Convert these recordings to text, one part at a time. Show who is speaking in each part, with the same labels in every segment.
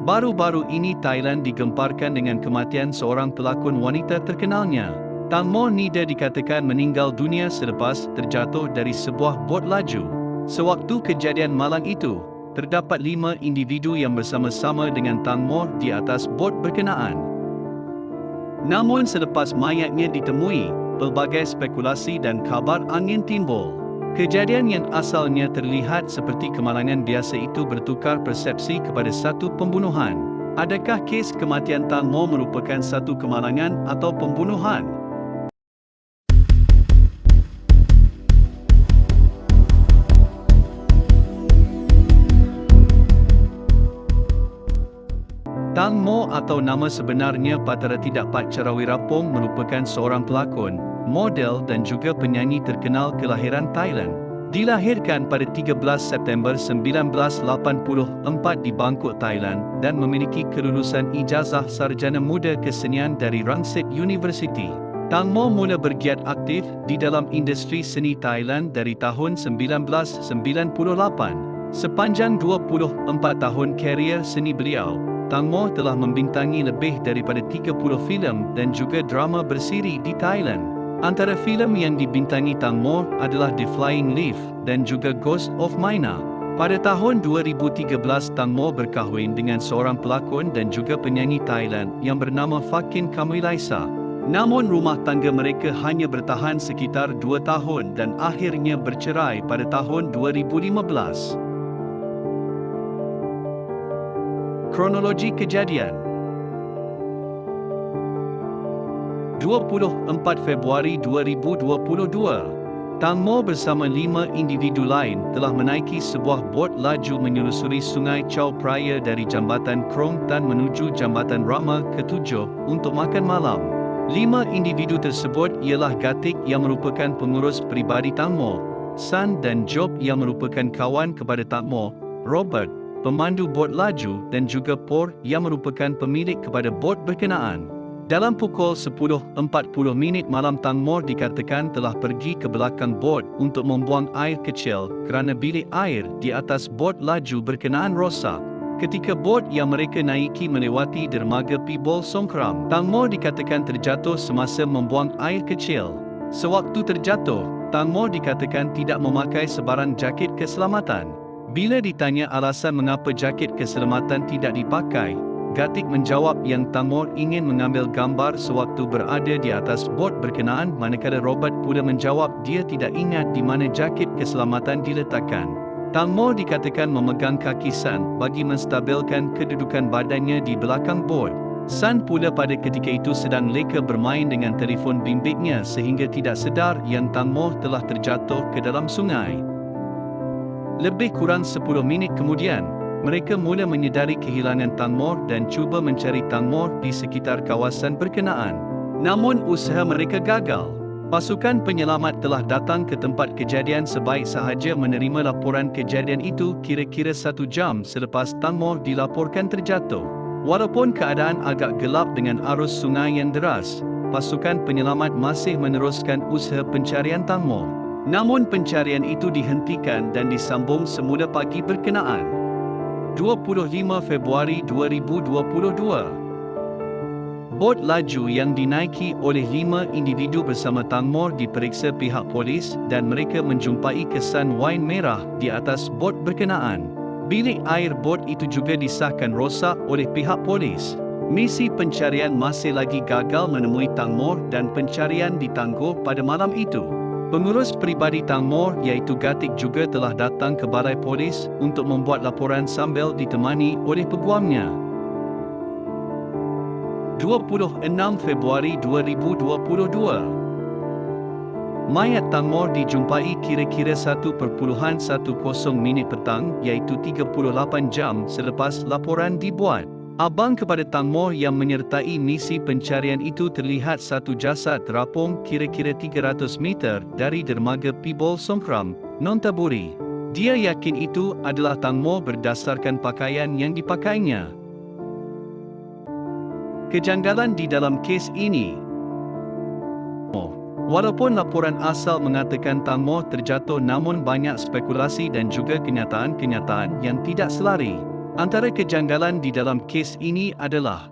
Speaker 1: Baru-baru ini Thailand digemparkan dengan kematian seorang pelakon wanita terkenalnya. Tang Mo Nida dikatakan meninggal dunia selepas terjatuh dari sebuah bot laju. Sewaktu kejadian malang itu, terdapat 5 individu yang bersama-sama dengan Tang Mo di atas bot berkenaan. Namun selepas mayatnya ditemui, pelbagai spekulasi dan kabar angin timbul. Kejadian yang asalnya terlihat seperti kemalangan biasa itu bertukar persepsi kepada satu pembunuhan. Adakah kes kematian Tang Mo merupakan satu kemalangan atau pembunuhan? Tang Mo atau nama sebenarnya Patara Tidak Patcharawirapong merupakan seorang pelakon, model dan juga penyanyi terkenal kelahiran Thailand. Dilahirkan pada 13 September 1984 di Bangkok, Thailand dan memiliki kelulusan ijazah sarjana muda kesenian dari Rangsit University. Tang Mo mula bergiat aktif di dalam industri seni Thailand dari tahun 1998. Sepanjang 24 tahun karier seni beliau, Tang Mo telah membintangi lebih daripada 30 filem dan juga drama bersiri di Thailand. Antara filem yang dibintangi Tang Mo adalah The Flying Leaf dan juga Ghost of Maina. Pada tahun 2013 Tang Mo berkahwin dengan seorang pelakon dan juga penyanyi Thailand yang bernama Fakin Kamilaisa. Namun rumah tangga mereka hanya bertahan sekitar 2 tahun dan akhirnya bercerai pada tahun 2015. Kronologi kejadian 24 Februari 2022, Tang Mo bersama 5 individu lain telah menaiki sebuah bot laju menyelusuri Sungai Chao Phraya dari Jambatan Krong Tan menuju Jambatan Rama ke-7 untuk makan malam. 5 individu tersebut ialah Gatik yang merupakan pengurus peribadi Tang Mo, San dan Job yang merupakan kawan kepada Tang Mo, Robert, pemandu bot laju dan juga Por yang merupakan pemilik kepada bot berkenaan. Dalam pukul 10.40 malam Tang Mo dikatakan telah pergi ke belakang bot untuk membuang air kecil kerana bilik air di atas bot laju berkenaan rosak. Ketika bot yang mereka naiki melewati dermaga Pibol Songkram, Tang Mo dikatakan terjatuh semasa membuang air kecil. Sewaktu terjatuh, Tang Mo dikatakan tidak memakai sebarang jaket keselamatan. Bila ditanya alasan mengapa jaket keselamatan tidak dipakai, Gatik menjawab yang Tang Mo ingin mengambil gambar sewaktu berada di atas bot berkenaan, manakala Robert pula menjawab dia tidak ingat di mana jaket keselamatan diletakkan. Tang Mo dikatakan memegang kaki San bagi menstabilkan kedudukan badannya di belakang bot. San pula pada ketika itu sedang leka bermain dengan telefon bimbitnya sehingga tidak sedar yang Tang Mo telah terjatuh ke dalam sungai. Lebih kurang 10 minit kemudian, mereka mula menyedari kehilangan Tang Mo dan cuba mencari Tang Mo di sekitar kawasan berkenaan. Namun usaha mereka gagal. Pasukan penyelamat telah datang ke tempat kejadian sebaik sahaja menerima laporan kejadian itu kira-kira 1 jam selepas Tang Mo dilaporkan terjatuh. Walaupun keadaan agak gelap dengan arus sungai yang deras, pasukan penyelamat masih meneruskan usaha pencarian Tang Mo. Namun pencarian itu dihentikan dan disambung semula pagi berkenaan. 25 Februari 2022. Bot laju yang dinaiki oleh 5 individu bersama Tang Mo diperiksa pihak polis dan mereka menjumpai kesan wain merah di atas bot berkenaan. Bilik air bot itu juga disahkan rosak oleh pihak polis. Misi pencarian masih lagi gagal menemui Tang Mo dan pencarian ditangguh pada malam itu. Pengurus peribadi Tang Mo iaitu Gatik juga telah datang ke balai polis untuk membuat laporan sambil ditemani oleh peguamnya. 26 Februari 2022. Mayat Tang Mo dijumpai kira-kira 1.10 minit petang iaitu 38 jam selepas laporan dibuat. Abang kepada Tang Mo yang menyertai misi pencarian itu terlihat satu jasad terapung kira-kira 300 meter dari dermaga Pibol Songkram, Nonthaburi. Dia yakin itu adalah Tang Mo berdasarkan pakaian yang dipakainya. Kejanggalan di dalam kes ini. Walaupun laporan asal mengatakan Tang Mo terjatuh, namun banyak spekulasi dan juga kenyataan-kenyataan yang tidak selari. Antara kejanggalan di dalam kes ini adalah: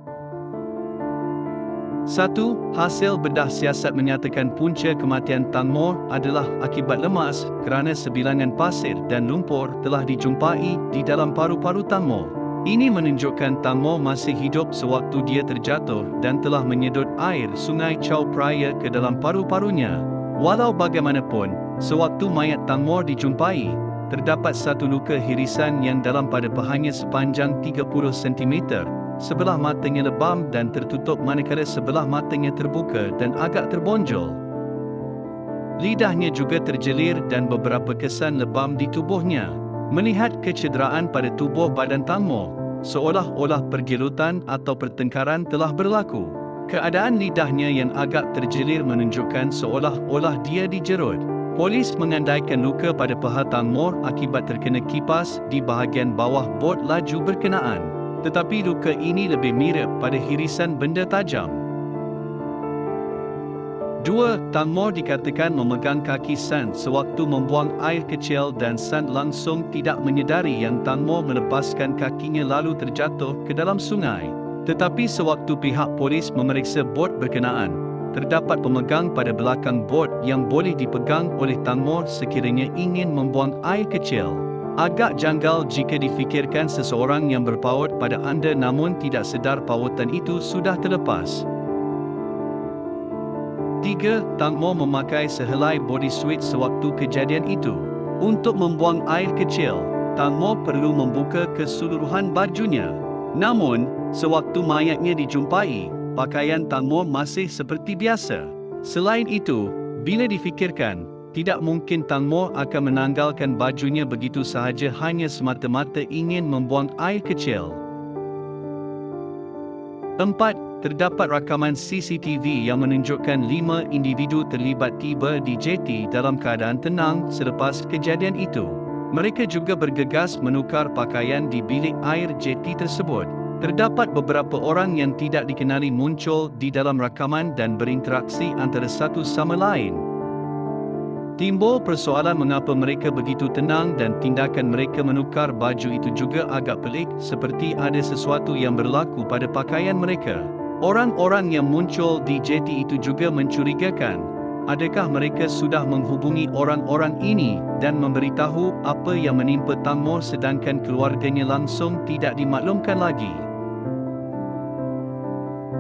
Speaker 1: 1. Hasil bedah siasat menyatakan punca kematian Tan Moh adalah akibat lemas kerana sebilangan pasir dan lumpur telah dijumpai di dalam paru-paru Tan Moh. Ini menunjukkan Tan Moh masih hidup sewaktu dia terjatuh dan telah menyedot air Sungai Chao Phraya ke dalam paru-parunya. Walau bagaimanapun, sewaktu mayat Tan Moh dijumpai, terdapat satu luka hirisan yang dalam pada pahanya sepanjang 30 cm. Sebelah matanya lebam dan tertutup manakala sebelah matanya terbuka dan agak terbonjol. Lidahnya juga terjelir dan beberapa kesan lebam di tubuhnya. Melihat kecederaan pada tubuh badan Tan Moh, seolah-olah pergelutan atau pertengkaran telah berlaku. Keadaan lidahnya yang agak terjelir menunjukkan seolah-olah dia dijerut. Polis mengandaikan luka pada paha Tan Moh akibat terkena kipas di bahagian bawah bot laju berkenaan. Tetapi luka ini lebih mirip pada hirisan benda tajam. 2. Tan Moh dikatakan memegang kaki San sewaktu membuang air kecil dan San langsung tidak menyedari yang Tan Moh melepaskan kakinya lalu terjatuh ke dalam sungai. Tetapi sewaktu pihak polis memeriksa bot berkenaan, terdapat pemegang pada belakang bot yang boleh dipegang oleh Tan Moh sekiranya ingin membuang air kecil. Agak janggal jika difikirkan seseorang yang berpaut pada anda namun tidak sedar pautan itu sudah terlepas. 3. Tan Moh memakai sehelai bodysuit sewaktu kejadian itu. Untuk membuang air kecil, Tan Moh perlu membuka keseluruhan bajunya. Namun, sewaktu mayatnya dijumpai, pakaian Tan Moh masih seperti biasa. Selain itu, bila difikirkan, tidak mungkin Tan Moh akan menanggalkan bajunya begitu sahaja hanya semata-mata ingin membuang air kecil. 4. Terdapat rakaman CCTV yang menunjukkan 5 individu terlibat tiba di jeti dalam keadaan tenang selepas kejadian itu. Mereka juga bergegas menukar pakaian di bilik air jeti tersebut. Terdapat beberapa orang yang tidak dikenali muncul di dalam rakaman dan berinteraksi antara satu sama lain. Timbul persoalan mengapa mereka begitu tenang dan tindakan mereka menukar baju itu juga agak pelik, seperti ada sesuatu yang berlaku pada pakaian mereka. Orang-orang yang muncul di jeti itu juga mencurigakan. Adakah mereka sudah menghubungi orang-orang ini dan memberitahu apa yang menimpa Tan Moh sedangkan keluarganya langsung tidak dimaklumkan lagi?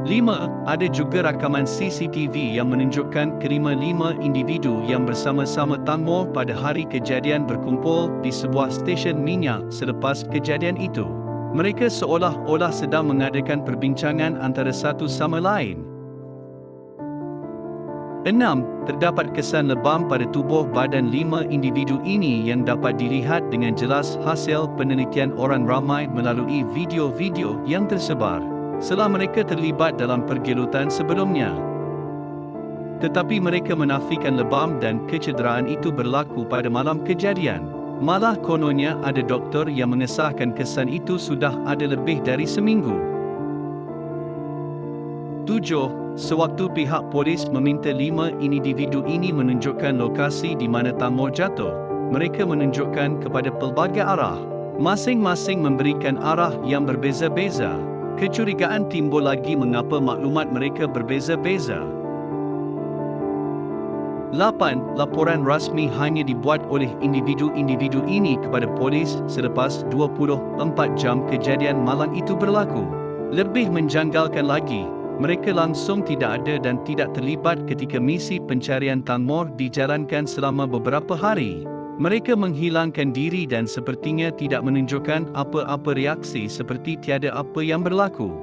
Speaker 1: 5. Ada juga rakaman CCTV yang menunjukkan kelima-lima individu yang bersama-sama Tan Moh pada hari kejadian berkumpul di sebuah stesen minyak selepas kejadian itu. Mereka seolah-olah sedang mengadakan perbincangan antara satu sama lain. 6. Terdapat kesan lebam pada tubuh badan 5 individu ini yang dapat dilihat dengan jelas hasil penelitian orang ramai melalui video-video yang tersebar setelah mereka terlibat dalam pergelutan sebelumnya. Tetapi mereka menafikan lebam dan kecederaan itu berlaku pada malam kejadian. Malah kononnya ada doktor yang mengesahkan kesan itu sudah ada lebih dari seminggu. 7. Sewaktu pihak polis meminta 5 individu ini menunjukkan lokasi di mana Tan Moh jatuh, mereka menunjukkan kepada pelbagai arah. Masing-masing memberikan arah yang berbeza-beza. Kecurigaan timbul lagi mengapa maklumat mereka berbeza-beza. 8. Laporan rasmi hanya dibuat oleh individu-individu ini kepada polis selepas 24 jam kejadian malang itu berlaku. Lebih menjanggalkan lagi, mereka langsung tidak ada dan tidak terlibat ketika misi pencarian Tan Moh dijalankan selama beberapa hari. Mereka menghilangkan diri dan sepertinya tidak menunjukkan apa-apa reaksi seperti tiada apa yang berlaku.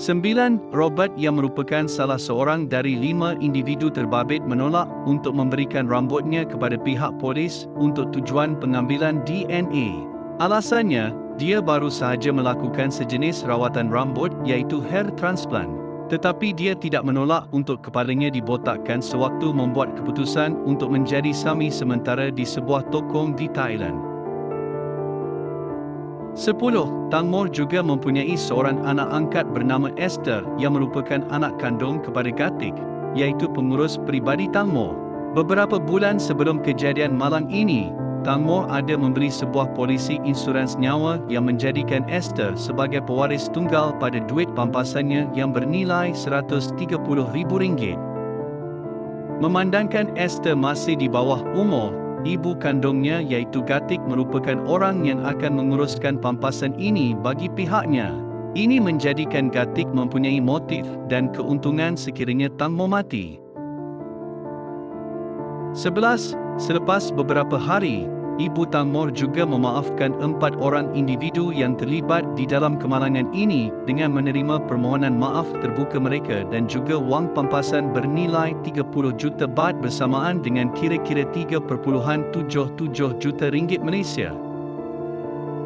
Speaker 1: 9. Robert yang merupakan salah seorang dari 5 individu terbabit menolak untuk memberikan rambutnya kepada pihak polis untuk tujuan pengambilan DNA. Alasannya, dia baru sahaja melakukan sejenis rawatan rambut iaitu hair transplant. Tetapi dia tidak menolak untuk kepalanya dibotakkan sewaktu membuat keputusan untuk menjadi sami sementara di sebuah tokong di Thailand. 10. Tan Moh juga mempunyai seorang anak angkat bernama Esther yang merupakan anak kandung kepada Gatik, iaitu pengurus peribadi Tan Moh. Beberapa bulan sebelum kejadian malang ini, Tang Mo ada membeli sebuah polisi insurans nyawa yang menjadikan Esther sebagai pewaris tunggal pada duit pampasannya yang bernilai RM130,000. Memandangkan Esther masih di bawah umur, ibu kandungnya iaitu Gatik merupakan orang yang akan menguruskan pampasan ini bagi pihaknya. Ini menjadikan Gatik mempunyai motif dan keuntungan sekiranya Tang Mo mati. 11. Selepas beberapa hari, Ibu Tang Mo juga memaafkan 4 orang individu yang terlibat di dalam kemalangan ini dengan menerima permohonan maaf terbuka mereka dan juga wang pampasan bernilai 30 juta baht bersamaan dengan kira-kira 3.77 juta ringgit Malaysia.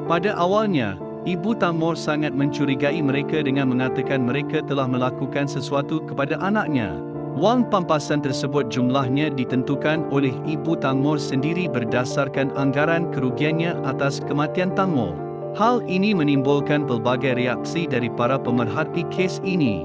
Speaker 1: Pada awalnya, Ibu Tang Mo sangat mencurigai mereka dengan mengatakan mereka telah melakukan sesuatu kepada anaknya. Wang pampasan tersebut jumlahnya ditentukan oleh Ibu Tang Mo sendiri berdasarkan anggaran kerugiannya atas kematian Tang Mo. Hal ini menimbulkan pelbagai reaksi dari para pemerhati kes ini.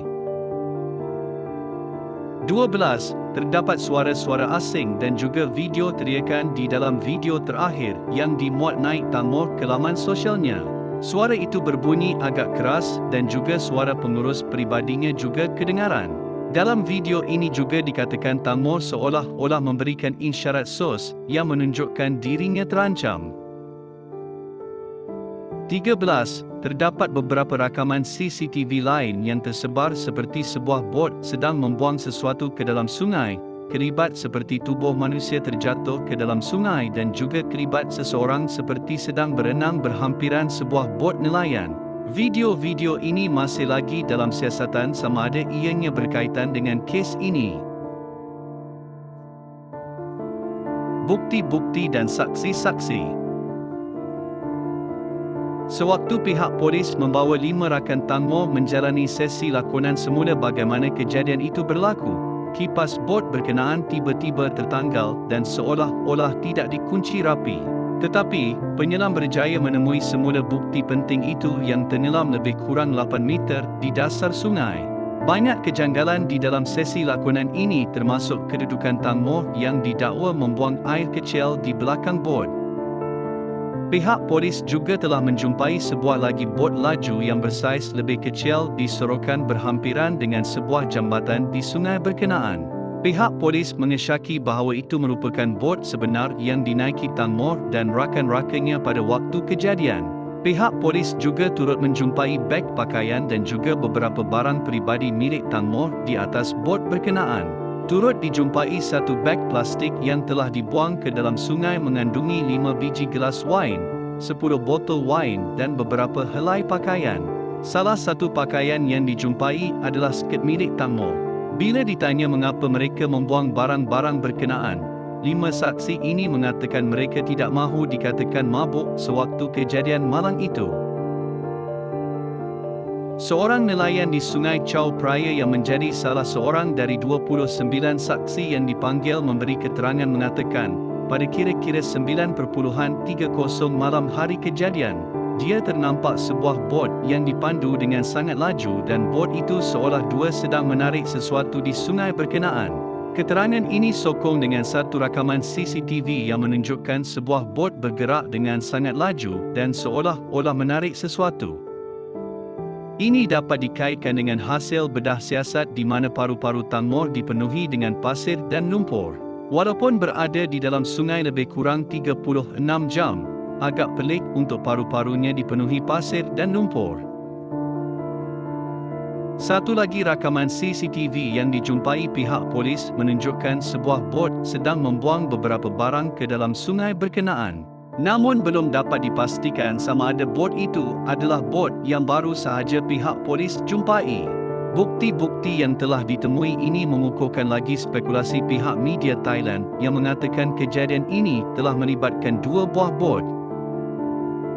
Speaker 1: 12. Terdapat suara-suara asing dan juga video teriakan di dalam video terakhir yang dimuat naik Tang Mo ke laman sosialnya. Suara itu berbunyi agak keras dan juga suara pengurus peribadinya juga kedengaran. Dalam video ini juga dikatakan Tang Mo seolah-olah memberikan isyarat sos yang menunjukkan dirinya terancam. 13. Terdapat beberapa rakaman CCTV lain yang tersebar seperti sebuah bot sedang membuang sesuatu ke dalam sungai, kelibat seperti tubuh manusia terjatuh ke dalam sungai dan juga kelibat seseorang seperti sedang berenang berhampiran sebuah bot nelayan. Video-video ini masih lagi dalam siasatan sama ada ianya berkaitan dengan kes ini. Bukti-bukti dan saksi-saksi. Sewaktu pihak polis membawa 5 rakan Tang Mo menjalani sesi lakonan semula bagaimana kejadian itu berlaku, kipas bot berkenaan tiba-tiba tertanggal dan seolah-olah tidak dikunci rapi. Tetapi, penyelam berjaya menemui semula bukti penting itu yang tenggelam lebih kurang 8 meter di dasar sungai. Banyak kejanggalan di dalam sesi lakonan ini termasuk kedudukan Tang Mo yang didakwa membuang air kecil di belakang bot. Pihak polis juga telah menjumpai sebuah lagi bot laju yang bersaiz lebih kecil di sorokan berhampiran dengan sebuah jambatan di sungai berkenaan. Pihak polis mengesyaki bahawa itu merupakan bot sebenar yang dinaiki Tang Mo dan rakan-rakannya pada waktu kejadian. Pihak polis juga turut menjumpai beg pakaian dan juga beberapa barang peribadi milik Tang Mo di atas bot berkenaan. Turut dijumpai satu beg plastik yang telah dibuang ke dalam sungai mengandungi 5 biji gelas wain, 10 botol wain dan beberapa helai pakaian. Salah satu pakaian yang dijumpai adalah sket milik Tang Mo. Bila ditanya mengapa mereka membuang barang-barang berkenaan, 5 saksi ini mengatakan mereka tidak mahu dikatakan mabuk sewaktu kejadian malang itu. Seorang nelayan di Sungai Chao Phraya yang menjadi salah seorang dari 29 saksi yang dipanggil memberi keterangan mengatakan, pada kira-kira 9.30 malam hari kejadian, dia ternampak sebuah bot yang dipandu dengan sangat laju dan bot itu seolah dua sedang menarik sesuatu di sungai berkenaan. Keterangan ini sokong dengan satu rakaman CCTV yang menunjukkan sebuah bot bergerak dengan sangat laju dan seolah-olah menarik sesuatu. Ini dapat dikaitkan dengan hasil bedah siasat di mana paru-paru Tang Mo dipenuhi dengan pasir dan lumpur. Walaupun berada di dalam sungai lebih kurang 36 jam, agak pelik untuk paru-parunya dipenuhi pasir dan lumpur. Satu lagi rakaman CCTV yang dijumpai pihak polis menunjukkan sebuah bot sedang membuang beberapa barang ke dalam sungai berkenaan. Namun belum dapat dipastikan sama ada bot itu adalah bot yang baru sahaja pihak polis jumpai. Bukti-bukti yang telah ditemui ini mengukuhkan lagi spekulasi pihak media Thailand yang mengatakan kejadian ini telah melibatkan 2 buah bot.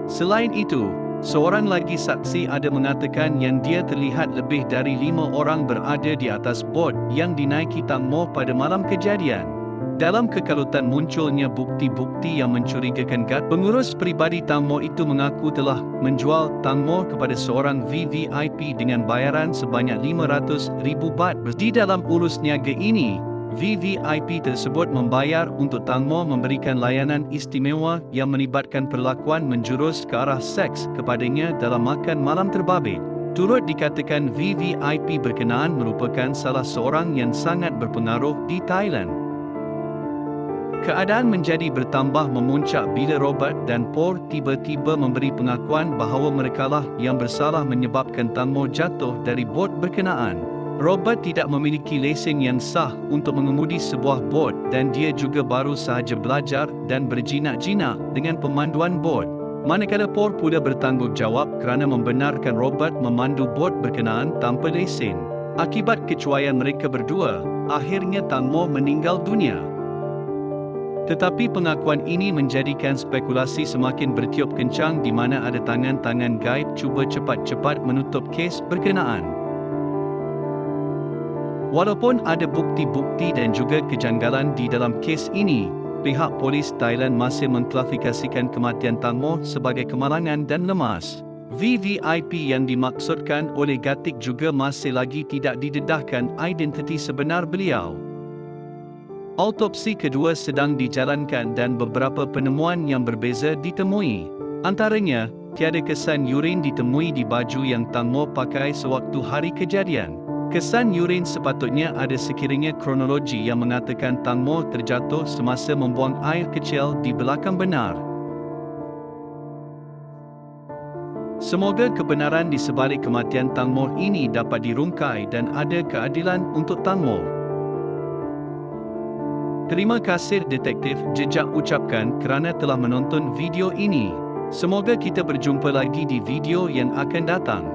Speaker 1: Selain itu, seorang lagi saksi ada mengatakan yang dia terlihat lebih dari 5 orang berada di atas bot yang dinaiki Tang Mo pada malam kejadian. Dalam kekalutan munculnya bukti-bukti yang mencurigakan pengurus peribadi Tang Mo itu mengaku telah menjual Tang Mo kepada seorang VVIP dengan bayaran sebanyak 500,000 baht. Di dalam urus niaga ini, VVIP tersebut membayar untuk Tang Mo memberikan layanan istimewa yang melibatkan perlakuan menjurus ke arah seks kepadanya dalam makan malam terbabit. Turut dikatakan VVIP berkenaan merupakan salah seorang yang sangat berpengaruh di Thailand. Keadaan menjadi bertambah memuncak bila Robert dan Por tiba-tiba memberi pengakuan bahawa merekalah yang bersalah menyebabkan Tang Mo jatuh dari bot berkenaan. Robert tidak memiliki lesen yang sah untuk mengemudi sebuah bot dan dia juga baru sahaja belajar dan berjinak-jinak dengan pemanduan bot. Manakala Por pula bertanggungjawab kerana membenarkan Robert memandu bot berkenaan tanpa lesen. Akibat kecuaian mereka berdua, akhirnya Tang Mo meninggal dunia. Tetapi pengakuan ini menjadikan spekulasi semakin bertiup kencang di mana ada tangan-tangan gaib cuba cepat-cepat menutup kes berkenaan. Walaupun ada bukti-bukti dan juga kejanggalan di dalam kes ini, pihak polis Thailand masih mengklasifikasikan kematian Tang Mo sebagai kemalangan dan lemas. VVIP yang dimaksudkan oleh Gatik juga masih lagi tidak didedahkan identiti sebenar beliau. Autopsi kedua sedang dijalankan dan beberapa penemuan yang berbeza ditemui. Antaranya, tiada kesan urin ditemui di baju yang Tang Mo pakai sewaktu hari kejadian. Kesan urin sepatutnya ada sekiranya kronologi yang mengatakan Tang Mo terjatuh semasa membuang air kecil di belakang benar. Semoga kebenaran di sebalik kematian Tang Mo ini dapat dirungkai dan ada keadilan untuk Tang Mo. Terima kasih Detektif Jejak ucapkan kerana telah menonton video ini. Semoga kita berjumpa lagi di video yang akan datang.